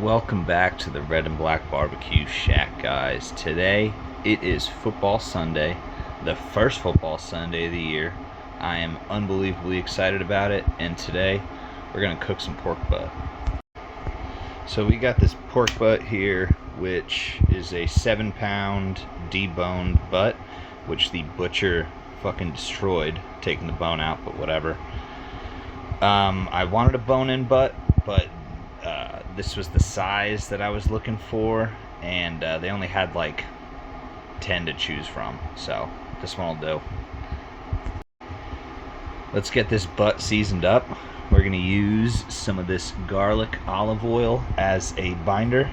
Welcome back to the Red and Black Barbecue Shack, guys. Today it is Football Sunday, the first Football Sunday of the year. I am unbelievably excited about it, and today we're going to cook some pork butt. So we got this pork butt here, which is a 7-pound deboned butt, which the butcher fucking destroyed, taking the bone out, but whatever. I wanted a bone-in butt, but this was the size that I was looking for, and they only had like 10 to choose from, so this one will do. Let's get this butt seasoned up. We're going to use some of this garlic olive oil as a binder,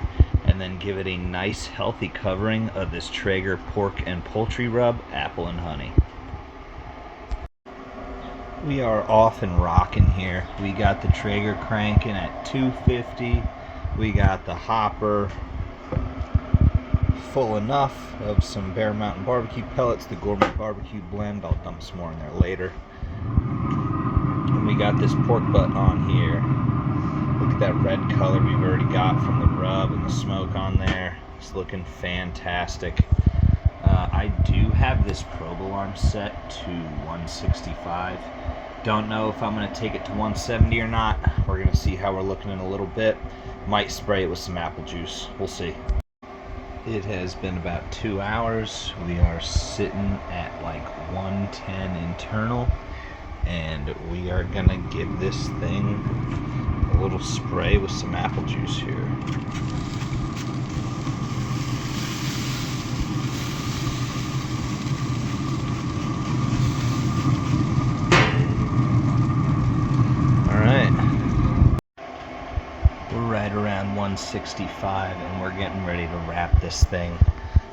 and then give it a nice healthy covering of this Traeger pork and poultry rub, apple and honey. We are off and rocking here. We got the Traeger cranking at 250. We got the hopper full enough of some Bear Mountain barbecue pellets, the gourmet barbecue blend. I'll dump some more in there later. And we got this pork butt on here. Look at that red color we've already got from the rub and the smoke on there. It's looking fantastic. I do have this probe alarm set to 165. Don't know if I'm going to take it to 170 or not. We're going to see how we're looking in a little bit. Might spray it with some apple juice. We'll see. It has been about 2 hours. We are sitting at like 110 internal, and we are going to give this thing a little spray with some apple juice here. Right around 165, and we're getting ready to wrap this thing.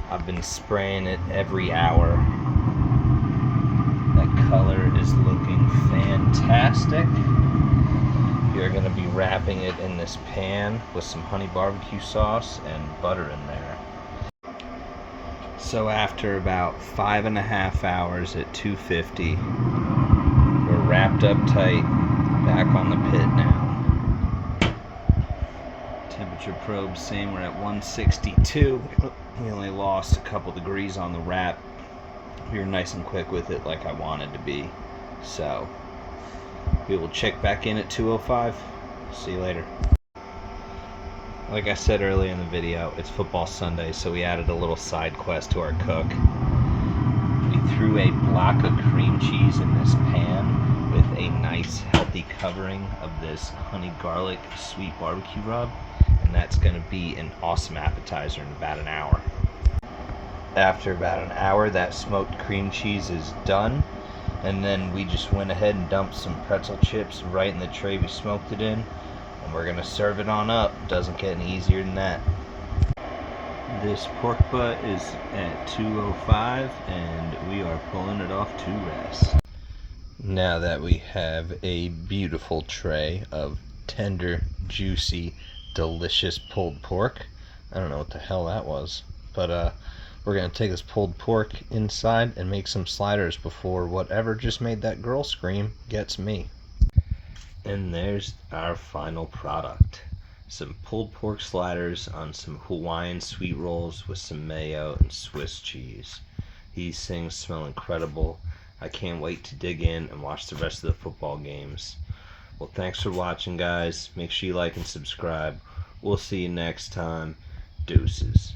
I've been spraying it every hour. That color is looking fantastic. You're going to be wrapping it in this pan with some honey barbecue sauce and butter in there. So after about 5.5 hours at 250, we're wrapped up tight, back on the pit now. Temperature probe saying we're at 162. We only lost a couple degrees on the wrap. We were nice and quick with it, like I wanted to be. So we will check back in at 205. See you later. Like I said earlier in the video, it's Football Sunday, so we added a little side quest to our cook. We threw a block of cream cheese in this pan with a nice healthy covering of this honey garlic sweet barbecue rub, and that's going to be an awesome appetizer in about an hour. After about an hour, that smoked cream cheese is done, and then we just went ahead and dumped some pretzel chips right in the tray we smoked it in, and we're going to serve it on up. Doesn't get any easier than that. This pork butt is at 205, and we are pulling it off to rest. Now that we have a beautiful tray of tender, juicy, delicious pulled pork. I don't know what the hell that was, but we're gonna take this pulled pork inside and make some sliders before whatever just made that girl scream gets me. And there's our final product. Some pulled pork sliders on some Hawaiian sweet rolls with some mayo and Swiss cheese. These things smell incredible. I can't wait to dig in and watch the rest of the football games. Well, thanks for watching, guys. Make sure you like and subscribe. We'll see you next time. Deuces.